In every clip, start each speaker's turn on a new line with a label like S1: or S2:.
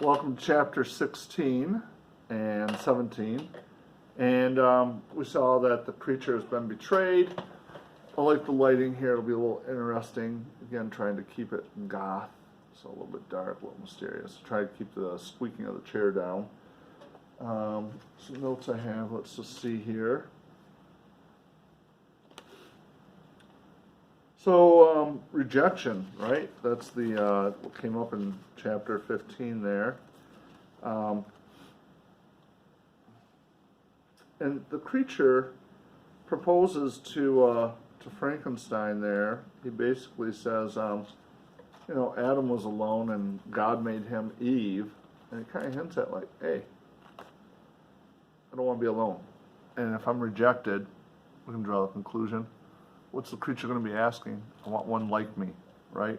S1: Welcome to chapter 16 and 17. And we saw that the creature has been betrayed. I like the lighting here. It'll be a little interesting. Again, trying to keep it goth. So a little bit dark, a little mysterious. Try to keep the squeaking of the chair down. Some notes I have. Let's just see here. So, rejection, right? That's the what came up in chapter 15 there. And the creature proposes to Frankenstein there. He basically says, Adam was alone and God made him Eve. And he kind of hints at like, hey, I don't want to be alone. And if I'm rejected, we can draw the conclusion. What's the creature going to be asking? I want one like me, right?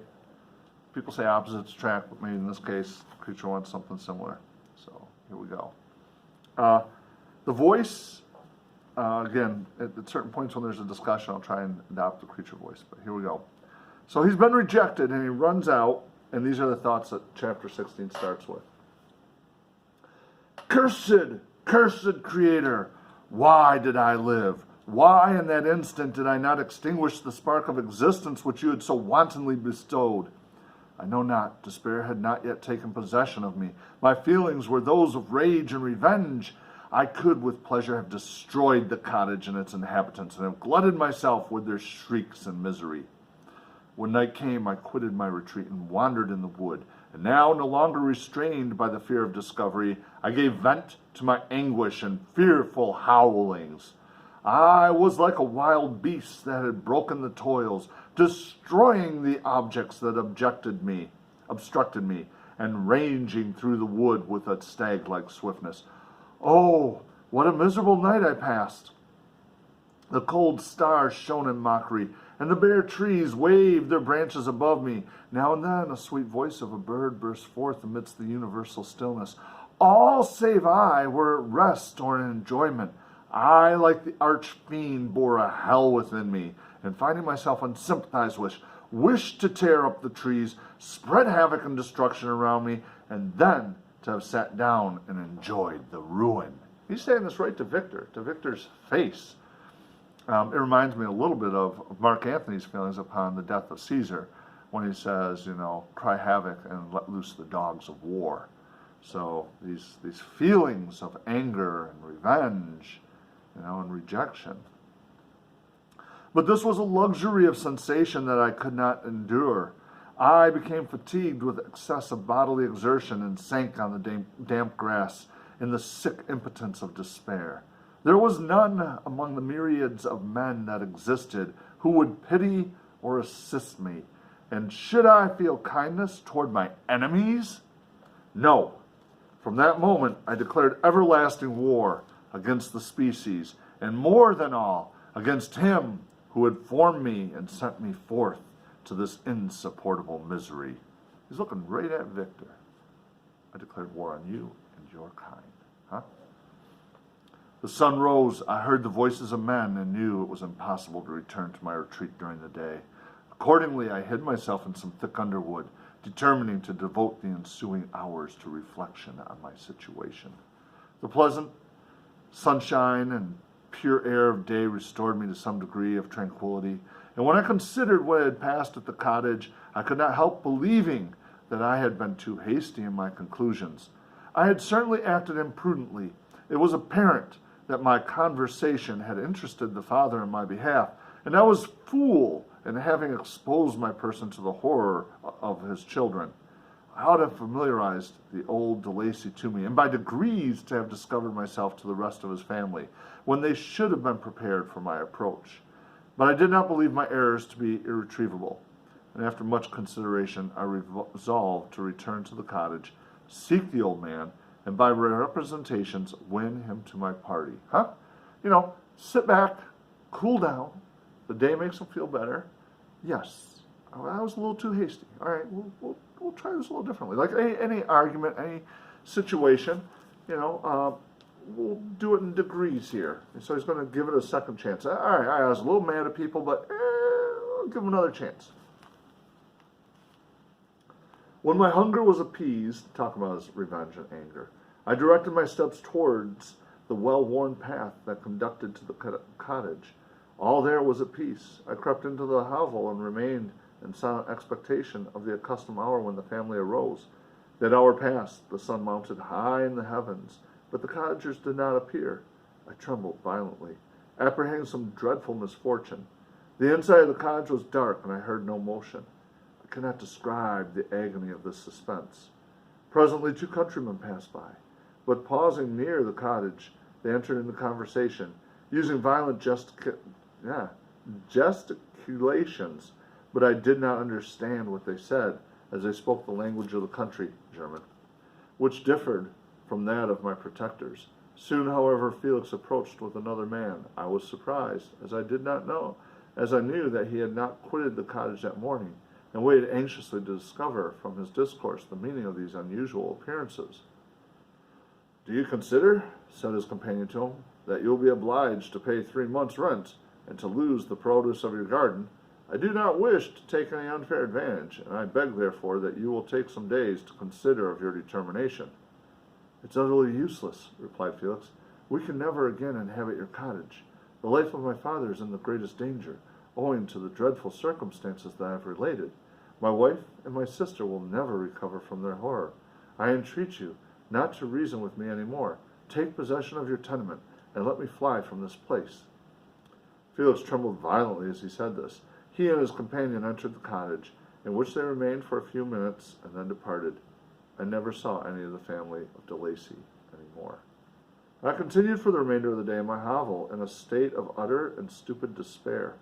S1: People say opposites attract, but maybe in this case, the creature wants something similar. So here we go. The voice, again, at certain points when there's a discussion, I'll try and adopt the creature voice, but here we go. So he's been rejected, and he runs out, and these are the thoughts that chapter 16 starts with. Cursed, cursed Creator, why did I live? Why in that instant did I not extinguish the spark of existence which you had so wantonly bestowed? I know not. Despair had not yet taken possession of me. My feelings were those of rage and revenge. I could with pleasure have destroyed the cottage and its inhabitants, and have glutted myself with their shrieks and misery. When night came, I quitted my retreat and wandered in the wood, and now, no longer restrained by the fear of discovery, I gave vent to my anguish and fearful howlings. I was like a wild beast that had broken the toils, destroying the objects that obstructed me, and ranging through the wood with a stag-like swiftness. Oh, what a miserable night I passed! The cold stars shone in mockery, and the bare trees waved their branches above me. Now and then a sweet voice of a bird burst forth amidst the universal stillness. All save I were at rest or in enjoyment. I, like the arch-fiend, bore a hell within me, and finding myself unsympathized with, wished to tear up the trees, spread havoc and destruction around me, and then to have sat down and enjoyed the ruin. He's saying this right to Victor, to Victor's face. It reminds me a little bit of Mark Antony's feelings upon the death of Caesar, when he says, cry havoc and let loose the dogs of war. So these feelings of anger and revenge, and rejection. But this was a luxury of sensation that I could not endure. I became fatigued with excessive bodily exertion and sank on the damp grass in the sick impotence of despair. There was none among the myriads of men that existed who would pity or assist me. And should I feel kindness toward my enemies? No. From that moment, I declared everlasting war against the species, and more than all, against him who had formed me and sent me forth to this insupportable misery. He's looking right at Victor. I declared war on you and your kind. The sun rose. I heard the voices of men and knew it was impossible to return to my retreat during the day. Accordingly, I hid myself in some thick underwood, determining to devote the ensuing hours to reflection on my situation. The pleasant sunshine and pure air of day restored me to some degree of tranquility, and when I considered what had passed at the cottage, I could not help believing that I had been too hasty in my conclusions. I had certainly acted imprudently. It was apparent that my conversation had interested the father in my behalf, and I was fool in having exposed my person to the horror of his children. I ought to have familiarized the old De Lacy to me, and by degrees to have discovered myself to the rest of his family, when they should have been prepared for my approach. But I did not believe my errors to be irretrievable, and after much consideration, I resolved to return to the cottage, seek the old man, and by representations win him to my party. Sit back, cool down. The day makes him feel better. Yes, I was a little too hasty. All right, we'll try this a little differently. Like any argument, any situation, we'll do it in degrees here. And so he's going to give it a second chance. All right, I was a little mad at people, but I'll give him another chance. When my hunger was appeased, talk about his revenge and anger, I directed my steps towards the well-worn path that conducted to the cottage. All there was at peace. I crept into the hovel and remained in silent expectation of the accustomed hour when the family arose. That hour passed, the sun mounted high in the heavens, but the cottagers did not appear. I trembled violently, apprehending some dreadful misfortune. The inside of the cottage was dark, and I heard no motion. I cannot describe the agony of this suspense. Presently 2 countrymen passed by, but pausing near the cottage, they entered into conversation, using violent gesticulations, but I did not understand what they said, as they spoke the language of the country, German, which differed from that of my protectors. Soon, however, Felix approached with another man. I was surprised, as I knew that he had not quitted the cottage that morning, and waited anxiously to discover from his discourse the meaning of these unusual appearances. "Do you consider," said his companion to him, "that you will be obliged to pay 3 months' rent, and to lose the produce of your garden? I do not wish to take any unfair advantage, and I beg, therefore, that you will take some days to consider of your determination." "It's utterly useless," replied Felix. "We can never again inhabit your cottage. The life of my father is in the greatest danger, owing to the dreadful circumstances that I have related. My wife and my sister will never recover from their horror. I entreat you not to reason with me any more. Take possession of your tenement, and let me fly from this place." Felix trembled violently as he said this. He and his companion entered the cottage, in which they remained for a few minutes and then departed. I never saw any of the family of de Lacy any more. I continued for the remainder of the day in my hovel in a state of utter and stupid despair.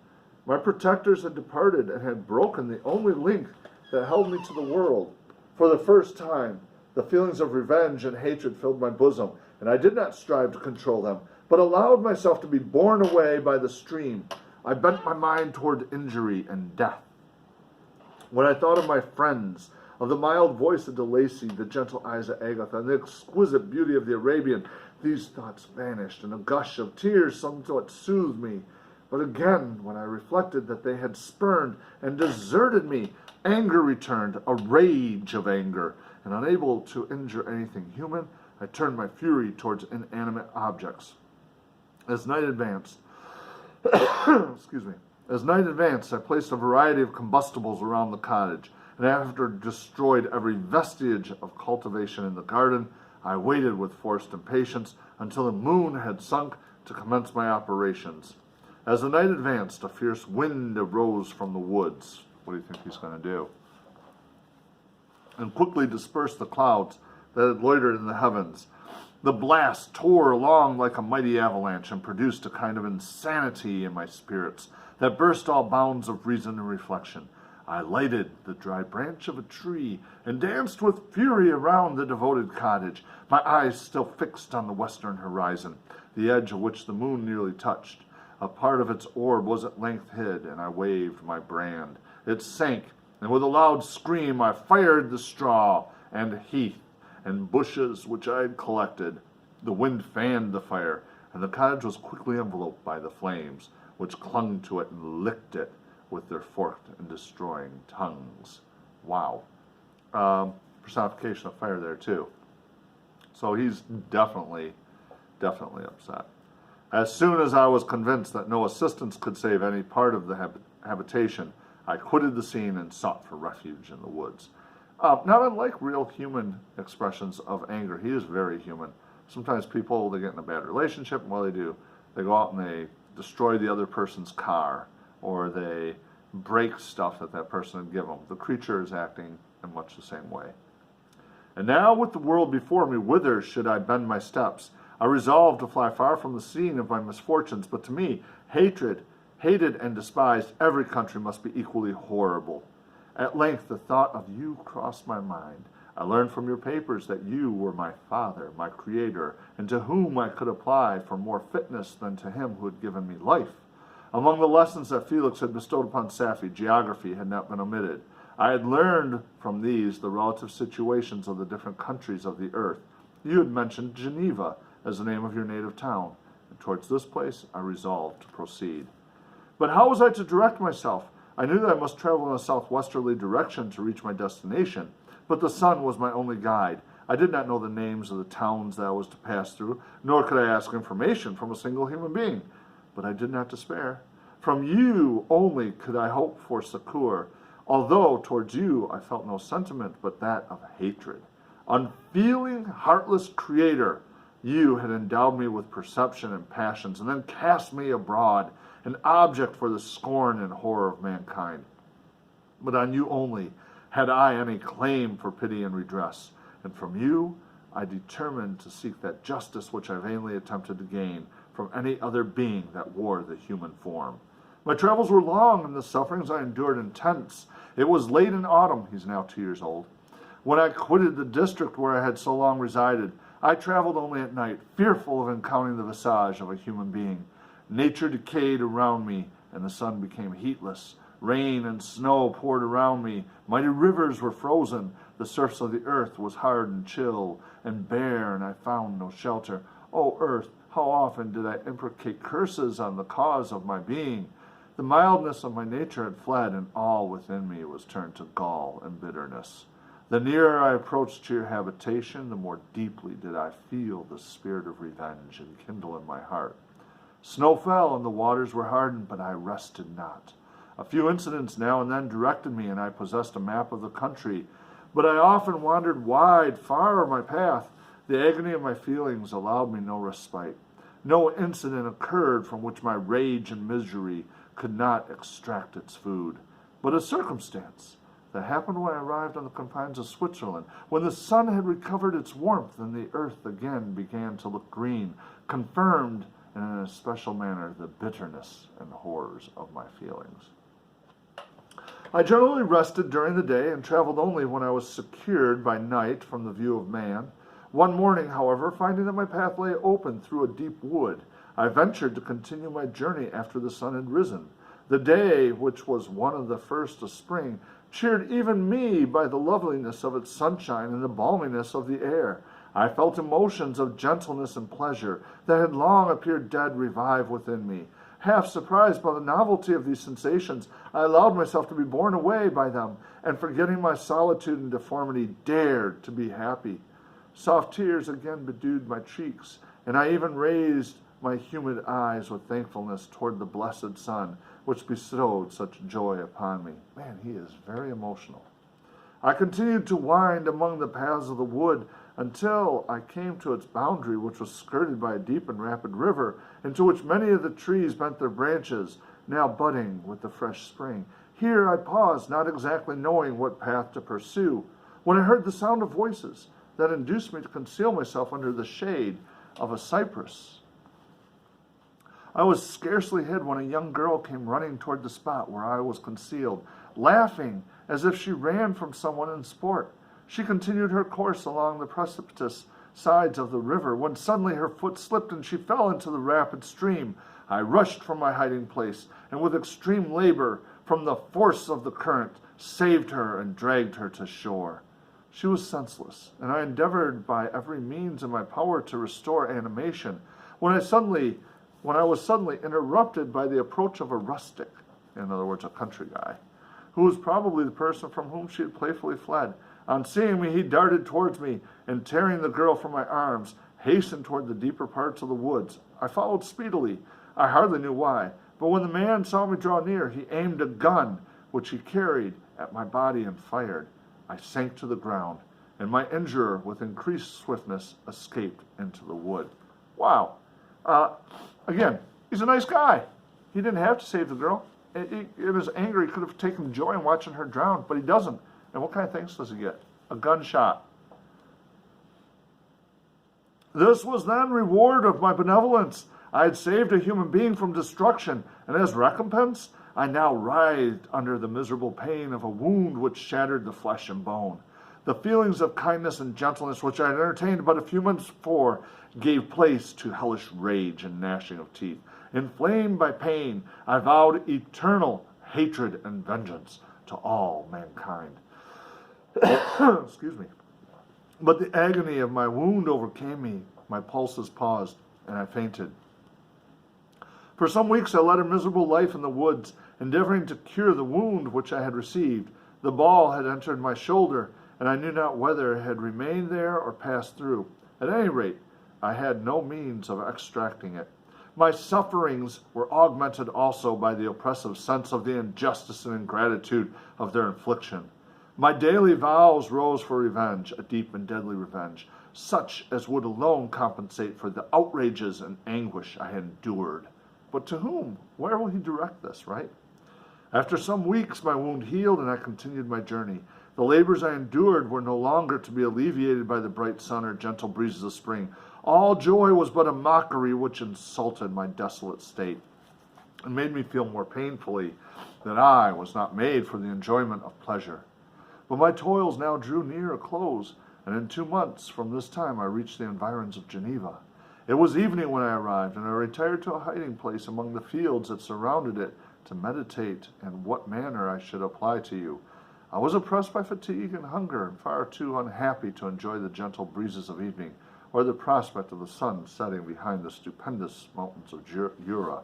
S1: My protectors had departed and had broken the only link that held me to the world. For the first time, the feelings of revenge and hatred filled my bosom, and I did not strive to control them, but allowed myself to be borne away by the stream. I bent my mind toward injury and death. When I thought of my friends, of the mild voice of de Lacy, the gentle eyes of Agatha, and the exquisite beauty of the Arabian, these thoughts vanished, and a gush of tears somewhat soothed me. But again, when I reflected that they had spurned and deserted me, anger returned, a rage of anger, and unable to injure anything human, I turned my fury towards inanimate objects. As night advanced, I placed a variety of combustibles around the cottage, and after destroyed every vestige of cultivation in the garden, I waited with forced impatience until the moon had sunk to commence my operations. As the night advanced, a fierce wind arose from the woods. What do you think he's going to do? And quickly dispersed the clouds that had loitered in the heavens. The blast tore along like a mighty avalanche and produced a kind of insanity in my spirits that burst all bounds of reason and reflection. I lighted the dry branch of a tree and danced with fury around the devoted cottage, my eyes still fixed on the western horizon, the edge of which the moon nearly touched. A part of its orb was at length hid, and I waved my brand. It sank, and with a loud scream I fired the straw and heath and bushes which I had collected. The wind fanned the fire, and the cottage was quickly enveloped by the flames, which clung to it and licked it with their forked and destroying tongues. Wow. Personification of fire there, too. So he's definitely upset. As soon as I was convinced that no assistance could save any part of the habitation, I quitted the scene and sought for refuge in the woods. Not unlike real human expressions of anger, he is very human. Sometimes people, they get in a bad relationship, and what do? They go out and they destroy the other person's car, or they break stuff that person had given them. The creature is acting in much the same way. And now, with the world before me, whither should I bend my steps? I resolved to fly far from the scene of my misfortunes, but to me, hated and despised, every country must be equally horrible. At length, the thought of you crossed my mind. I learned from your papers that you were my father, my creator, and to whom I could apply for more fitness than to him who had given me life. Among the lessons that Felix had bestowed upon Safie, geography had not been omitted. I had learned from these the relative situations of the different countries of the earth. You had mentioned Geneva as the name of your native town, and towards this place I resolved to proceed. But how was I to direct myself? I knew that I must travel in a southwesterly direction to reach my destination, but the sun was my only guide. I did not know the names of the towns that I was to pass through, nor could I ask information from a single human being. But I did not despair. From you only could I hope for succor, although towards you I felt no sentiment but that of hatred. Unfeeling, heartless creator, you had endowed me with perception and passions, and then cast me abroad, an object for the scorn and horror of mankind. But on you only had I any claim for pity and redress, and from you I determined to seek that justice which I vainly attempted to gain from any other being that wore the human form. My travels were long, and the sufferings I endured intense. It was late in autumn, he's now 2 years old, when I quitted the district where I had so long resided. I traveled only at night, fearful of encountering the visage of a human being. Nature decayed around me, and the sun became heatless. Rain and snow poured around me. Mighty rivers were frozen. The surface of the earth was hard and chill and bare, and I found no shelter. O earth, how often did I imprecate curses on the cause of my being? The mildness of my nature had fled, and all within me was turned to gall and bitterness. The nearer I approached to your habitation, the more deeply did I feel the spirit of revenge enkindle in my heart. Snow fell, and the waters were hardened, but I rested not. A few incidents now and then directed me, and I possessed a map of the country, but I often wandered wide, far of my path. The agony of my feelings allowed me no respite. No incident occurred from which my rage and misery could not extract its food. But a circumstance that happened when I arrived on the confines of Switzerland, when the sun had recovered its warmth and the earth again began to look green, confirmed in an especial manner the bitterness and horrors of my feelings. I generally rested during the day and traveled only when I was secured by night from the view of man. One morning, however, finding that my path lay open through a deep wood, I ventured to continue my journey after the sun had risen. The day, which was one of the first of spring, cheered even me by the loveliness of its sunshine and the balminess of the air. I felt emotions of gentleness and pleasure that had long appeared dead revive within me. Half surprised by the novelty of these sensations, I allowed myself to be borne away by them, and forgetting my solitude and deformity, dared to be happy. Soft tears again bedewed my cheeks, and I even raised my humid eyes with thankfulness toward the blessed sun, which bestowed such joy upon me. Man, he is very emotional. I continued to wind among the paths of the wood until I came to its boundary, which was skirted by a deep and rapid river, into which many of the trees bent their branches, now budding with the fresh spring. Here I paused, not exactly knowing what path to pursue, when I heard the sound of voices that induced me to conceal myself under the shade of a cypress. I was scarcely hid when a young girl came running toward the spot where I was concealed, laughing as if she ran from someone in sport. She continued her course along the precipitous sides of the river, when suddenly her foot slipped and she fell into the rapid stream. I rushed from my hiding place, and with extreme labor, from the force of the current, saved her and dragged her to shore. She was senseless, and I endeavored by every means in my power to restore animation, when I was suddenly interrupted by the approach of a rustic, in other words, a country guy, who was probably the person from whom she had playfully fled. On seeing me, he darted towards me, and tearing the girl from my arms, hastened toward the deeper parts of the woods. I followed speedily. I hardly knew why, but when the man saw me draw near, he aimed a gun, which he carried, at my body and fired. I sank to the ground, and my injurer, with increased swiftness, escaped into the wood. Wow. Again, he's a nice guy. He didn't have to save the girl. In his anger, he could have taken joy in watching her drown, but he doesn't. And what kind of thanks does he get? A gunshot. This was then reward of my benevolence. I had saved a human being from destruction, and as recompense, I now writhed under the miserable pain of a wound which shattered the flesh and bone. The feelings of kindness and gentleness which I had entertained but a few months before gave place to hellish rage and gnashing of teeth. Inflamed by pain, I vowed eternal hatred and vengeance to all mankind. Excuse me. But the agony of my wound overcame me. My pulses paused, and I fainted. For some weeks I led a miserable life in the woods, endeavoring to cure the wound which I had received. The ball had entered my shoulder, and I knew not whether it had remained there or passed through. At any rate, I had no means of extracting it. My sufferings were augmented also by the oppressive sense of the injustice and ingratitude of their infliction. My daily vows rose for revenge, a deep and deadly revenge, such as would alone compensate for the outrages and anguish I had endured. But to whom? Where will he direct this, right? After some weeks, my wound healed, and I continued my journey. The labors I endured were no longer to be alleviated by the bright sun or gentle breezes of spring. All joy was but a mockery which insulted my desolate state, and made me feel more painfully that I was not made for the enjoyment of pleasure. But my toils now drew near a close, and in 2 months from this time I reached the environs of Geneva. It was evening when I arrived, and I retired to a hiding place among the fields that surrounded it to meditate in what manner I should apply to you. I was oppressed by fatigue and hunger, and far too unhappy to enjoy the gentle breezes of evening, or the prospect of the sun setting behind the stupendous mountains of Jura.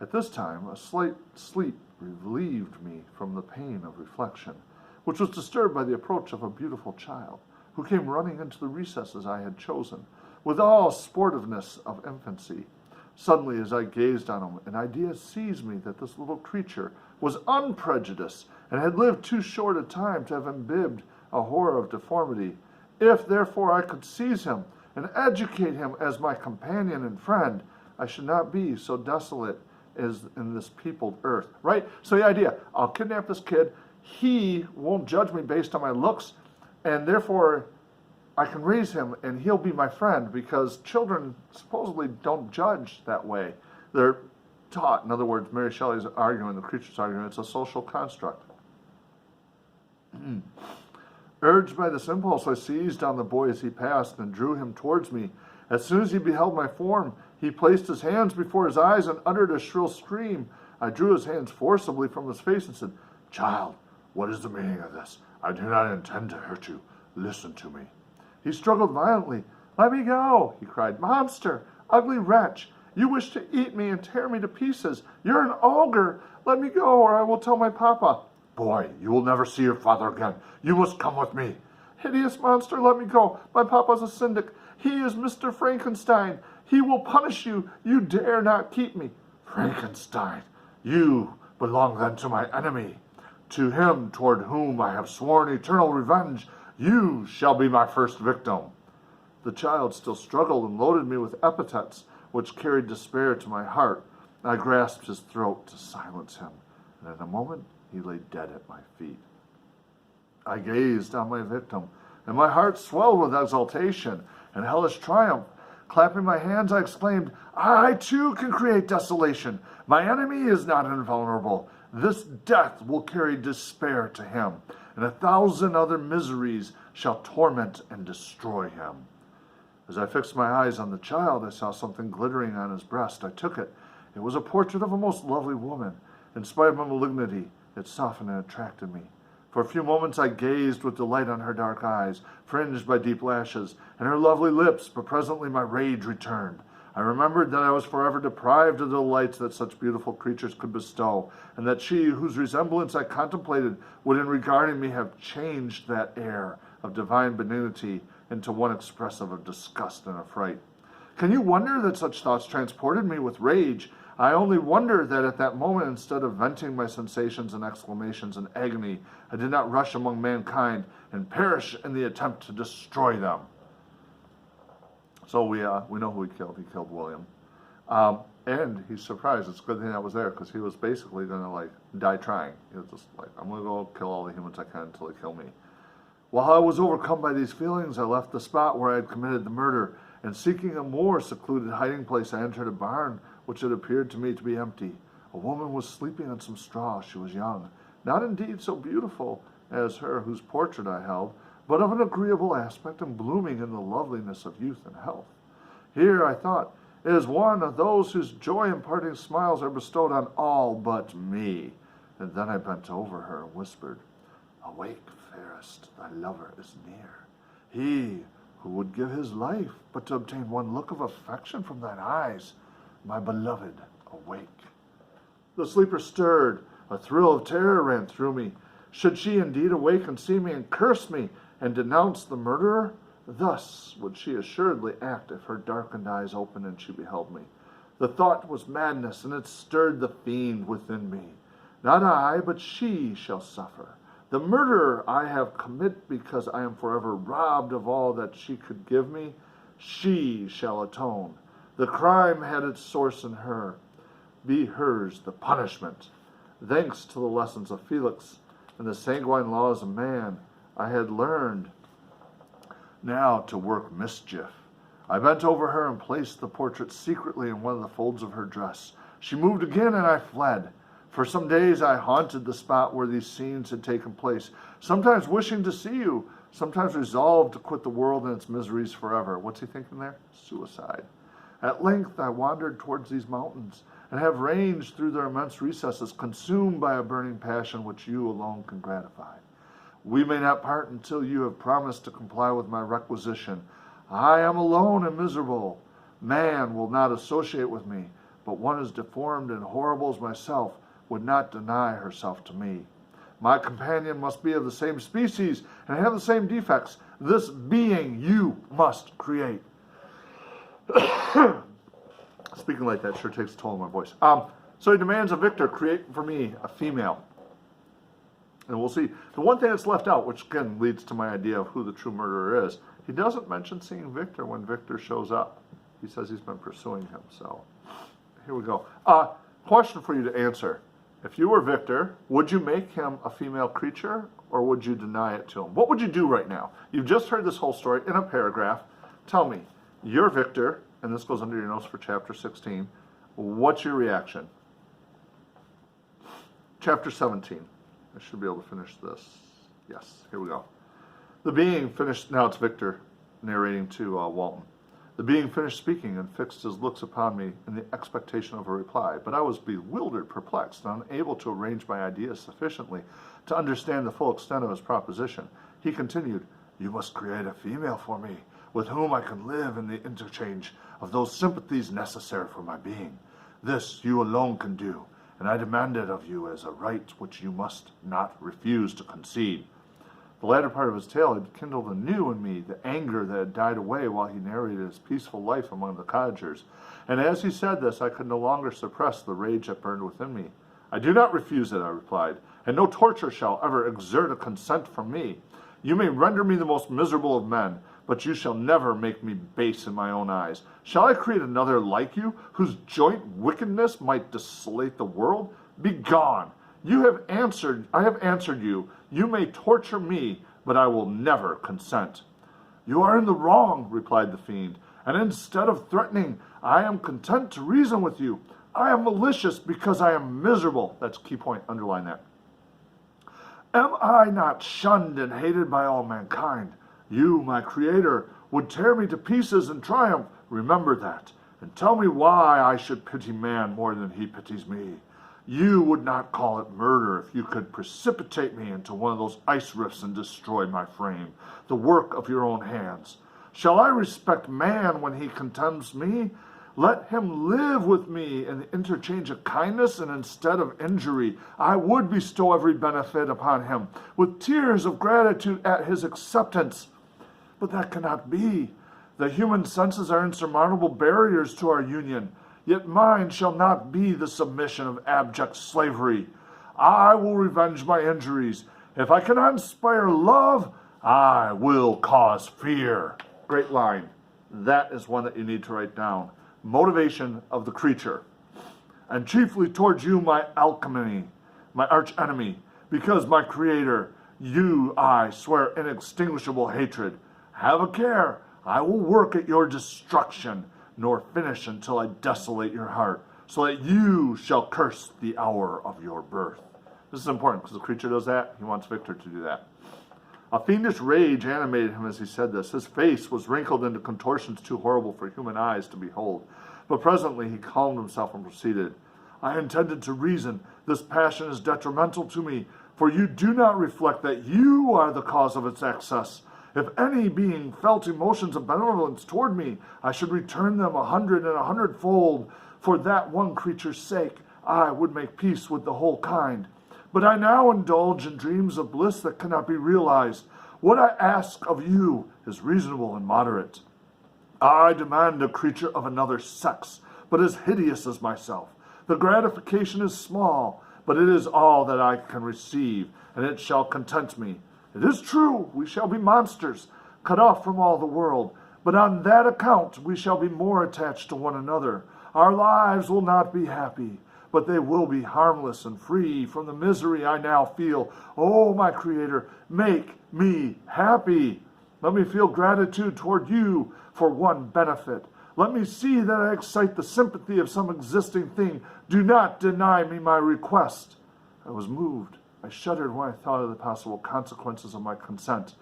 S1: At this time, a slight sleep relieved me from the pain of reflection, which was disturbed by the approach of a beautiful child, who came running into the recesses I had chosen, with all sportiveness of infancy. Suddenly, as I gazed on him, an idea seized me that this little creature was unprejudiced, and had lived too short a time to have imbibed a horror of deformity. If, therefore, I could seize him and educate him as my companion and friend, I should not be so desolate as in this peopled earth. Right? So the idea, I'll kidnap this kid, he won't judge me based on my looks, and therefore I can raise him and he'll be my friend, because children supposedly don't judge that way. They're taught, in other words, Mary Shelley's arguing, the creature's arguing, it's a social construct. Urged by this impulse, I seized on the boy as he passed and drew him towards me. As soon as he beheld my form, he placed his hands before his eyes and uttered a shrill scream. I drew his hands forcibly from his face and said, "Child, what is the meaning of this? I do not intend to hurt you. Listen to me." He struggled violently. "Let me go," he cried. "Monster, ugly wretch, you wish to eat me and tear me to pieces. You're an ogre. Let me go, or I will tell my papa." "Boy, you will never see your father again. You must come with me." "Hideous monster, let me go. My papa's a syndic. He is Mr. Frankenstein. He will punish you. You dare not keep me." "Frankenstein, you belong then to my enemy. To him toward whom I have sworn eternal revenge. You shall be my first victim." The child still struggled and loaded me with epithets which carried despair to my heart. I grasped his throat to silence him, and in a moment he lay dead at my feet. I gazed on my victim, and my heart swelled with exultation and hellish triumph. Clapping my hands, I exclaimed, "I too can create desolation. My enemy is not invulnerable. This death will carry despair to him, and 1,000 other miseries shall torment and destroy him." As I fixed my eyes on the child, I saw something glittering on his breast. I took it. It was a portrait of a most lovely woman. In spite of my malignity, it softened and attracted me. For a few moments I gazed with delight on her dark eyes, fringed by deep lashes, and her lovely lips, but presently my rage returned. I remembered that I was forever deprived of the delights that such beautiful creatures could bestow, and that she, whose resemblance I contemplated, would in regarding me have changed that air of divine benignity into one expressive of disgust and affright. Can you wonder that such thoughts transported me with rage? I only wonder that at that moment, instead of venting my sensations and exclamations in agony, I did not rush among mankind and perish in the attempt to destroy them. So we know who he killed. He killed William. And he's surprised. It's a good thing I was there, because he was basically going to die trying. He was just like, I'm going to go kill all the humans I can until they kill me. While I was overcome by these feelings, I left the spot where I had committed the murder, and seeking a more secluded hiding place, I entered a barn which had appeared to me to be empty. A woman was sleeping on some straw. She was young, not indeed so beautiful as her whose portrait I held, but of an agreeable aspect and blooming in the loveliness of youth and health. Here, I thought, is one of those whose joy-imparting smiles are bestowed on all but me. And then I bent over her and whispered, "Awake, fairest, thy lover is near. He who would give his life but to obtain one look of affection from thine eyes. My beloved, awake." The sleeper stirred. A thrill of terror ran through me. Should she indeed awake and see me and curse me and denounce the murderer? Thus would she assuredly act if her darkened eyes opened and she beheld me. The thought was madness, and it stirred the fiend within me. Not I, but she shall suffer. The murder I have committed because I am forever robbed of all that she could give me, she shall atone. The crime had its source in her. Be hers the punishment. Thanks to the lessons of Felix and the sanguine laws of man, I had learned now to work mischief. I bent over her and placed the portrait secretly in one of the folds of her dress. She moved again, and I fled. For some days I haunted the spot where these scenes had taken place, sometimes wishing to see you, sometimes resolved to quit the world and its miseries forever. What's he thinking there? Suicide. At length I wandered towards these mountains, and have ranged through their immense recesses, consumed by a burning passion which you alone can gratify. We may not part until you have promised to comply with my requisition. I am alone and miserable. Man will not associate with me, but one as deformed and horrible as myself would not deny herself to me. My companion must be of the same species and have the same defects. This being you must create. Speaking like that sure takes a toll on my voice. So he demands of Victor, create for me a female. And we'll see. The one thing that's left out, which again leads to my idea of who the true murderer is, he doesn't mention seeing Victor when Victor shows up. He says he's been pursuing him. So here we go. Question for you to answer. If you were Victor, would you make him a female creature, or would you deny it to him? What would you do right now? You've just heard this whole story in a paragraph. Tell me, you're Victor, and this goes under your notes for chapter 16. What's your reaction? Chapter 17. I should be able to finish this. Yes, here we go. The being finished, now it's Victor narrating to Walton. The being finished speaking and fixed his looks upon me in the expectation of a reply, but I was bewildered, perplexed, and unable to arrange my ideas sufficiently to understand the full extent of his proposition. He continued, "You must create a female for me, with whom I can live in the interchange of those sympathies necessary for my being. This you alone can do, and I demand it of you as a right which you must not refuse to concede." The latter part of his tale had kindled anew in me the anger that had died away while he narrated his peaceful life among the cottagers, and as he said this, I could no longer suppress the rage that burned within me. "I do not refuse it," I replied, "and no torture shall ever exert a consent from me. You may render me the most miserable of men, but you shall never make me base in my own eyes. Shall I create another like you, whose joint wickedness might desolate the world? Begone! I have answered you. You may torture me, but I will never consent." "You are in the wrong," replied the fiend, "and instead of threatening, I am content to reason with you. I am malicious because I am miserable." That's a key point. Underline that. "Am I not shunned and hated by all mankind? You, my creator, would tear me to pieces in triumph. Remember that, and tell me why I should pity man more than he pities me. You would not call it murder if you could precipitate me into one of those ice rifts and destroy my frame, the work of your own hands. Shall I respect man when he contemns me? Let him live with me in the interchange of kindness, and instead of injury, I would bestow every benefit upon him, with tears of gratitude at his acceptance. But that cannot be. The human senses are insurmountable barriers to our union. Yet mine shall not be the submission of abject slavery. I will revenge my injuries. If I cannot inspire love, I will cause fear." Great line. That is one that you need to write down. Motivation of the creature. "And chiefly towards you, my alchemy, my arch enemy, because my creator, you I swear inextinguishable hatred. Have a care. I will work at your destruction, nor finish until I desolate your heart, so that you shall curse the hour of your birth." This is important because the creature does that. He wants Victor to do that. A fiendish rage animated him as he said this. His face was wrinkled into contortions too horrible for human eyes to behold. But presently he calmed himself and proceeded. "I intended to reason. This passion is detrimental to me, for you do not reflect that you are the cause of its excess. If any being felt emotions of benevolence toward me, I should return them 100 and 100-fold. For that one creature's sake, I would make peace with the whole kind. But I now indulge in dreams of bliss that cannot be realized. What I ask of you is reasonable and moderate. I demand a creature of another sex, but as hideous as myself. The gratification is small, but it is all that I can receive, and it shall content me. It is true, we shall be monsters, cut off from all the world, but on that account we shall be more attached to one another. Our lives will not be happy, but they will be harmless and free from the misery I now feel. Oh, my Creator, make me happy. Let me feel gratitude toward you for one benefit. Let me see that I excite the sympathy of some existing thing. Do not deny me my request. I was moved. I shuddered when I thought of the possible consequences of my consent.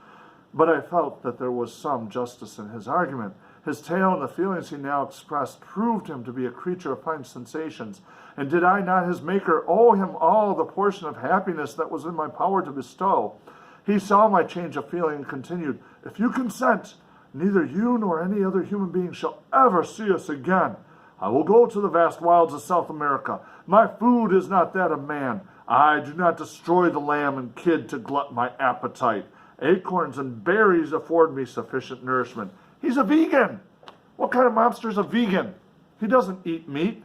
S1: But I felt that there was some justice in his argument. His tale and the feelings he now expressed proved him to be a creature of fine sensations. And did I not, his maker, owe him all the portion of happiness that was in my power to bestow? He saw my change of feeling and continued, If you consent, neither you nor any other human being shall ever see us again. I will go to the vast wilds of South America. My food is not that of man. I do not destroy the lamb and kid to glut my appetite. Acorns and berries afford me sufficient nourishment. He's a vegan. What kind of monster is a vegan? He doesn't eat meat.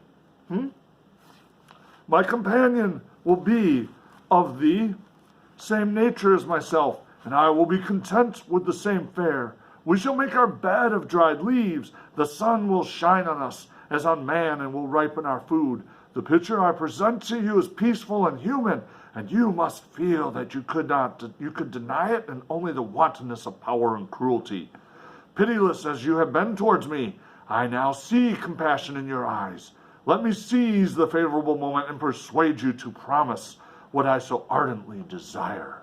S1: My companion will be of the same nature as myself, and I will be content with the same fare. We shall make our bed of dried leaves. The sun will shine on us as on man and will ripen our food. The picture I present to you is peaceful and human, and you must feel that you could deny it in only the wantonness of power and cruelty. Pitiless as you have been towards me, I now see compassion in your eyes. Let me seize the favorable moment and persuade you to promise what I so ardently desire.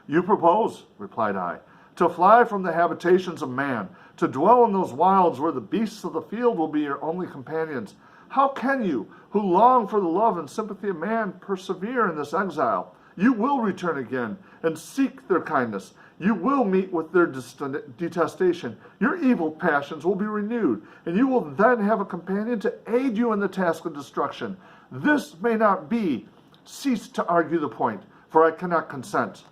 S1: You propose, replied I, to fly from the habitations of man, to dwell in those wilds where the beasts of the field will be your only companions. How can you, who long for the love and sympathy of man, persevere in this exile? You will return again and seek their kindness. You will meet with their detestation. Your evil passions will be renewed, and you will then have a companion to aid you in the task of destruction. This may not be. Cease to argue the point, for I cannot consent.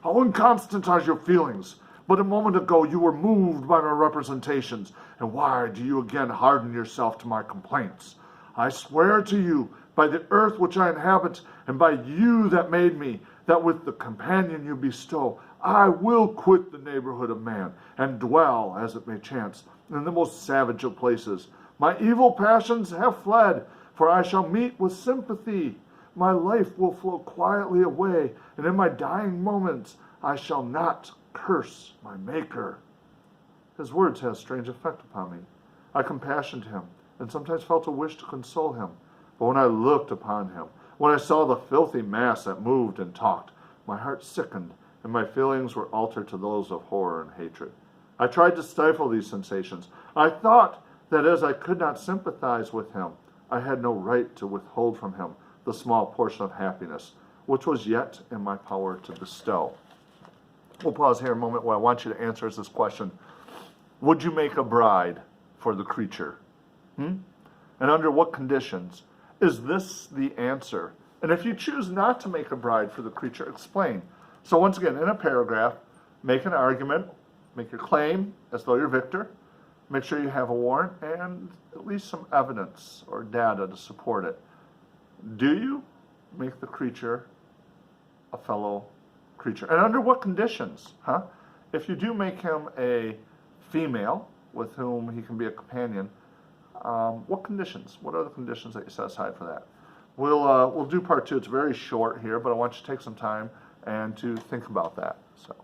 S1: How inconstant are your feelings! But a moment ago you were moved by my representations, and why do you again harden yourself to my complaints? I swear to you, by the earth which I inhabit, and by you that made me, that with the companion you bestow, I will quit the neighborhood of man, and dwell, as it may chance, in the most savage of places. My evil passions have fled, for I shall meet with sympathy. My life will flow quietly away, and in my dying moments I shall not curse my Maker. His words had a strange effect upon me. I compassionated him, and sometimes felt a wish to console him. But when I looked upon him, when I saw the filthy mass that moved and talked, my heart sickened, and my feelings were altered to those of horror and hatred. I tried to stifle these sensations. I thought that as I could not sympathize with him, I had no right to withhold from him the small portion of happiness which was yet in my power to bestow. We'll pause here a moment. What I want you to answer is this question. Would you make a bride for the creature? And under what conditions? Is this the answer? And if you choose not to make a bride for the creature, explain. So once again, in a paragraph, make an argument, make your claim as though you're victor, make sure you have a warrant, and at least some evidence or data to support it. Do you make the creature a fellow creature? And under what conditions? If you do make him a female with whom he can be a companion, what conditions? What are the conditions that you set aside for that? We'll do part two. It's very short here, but I want you to take some time and to think about that. So.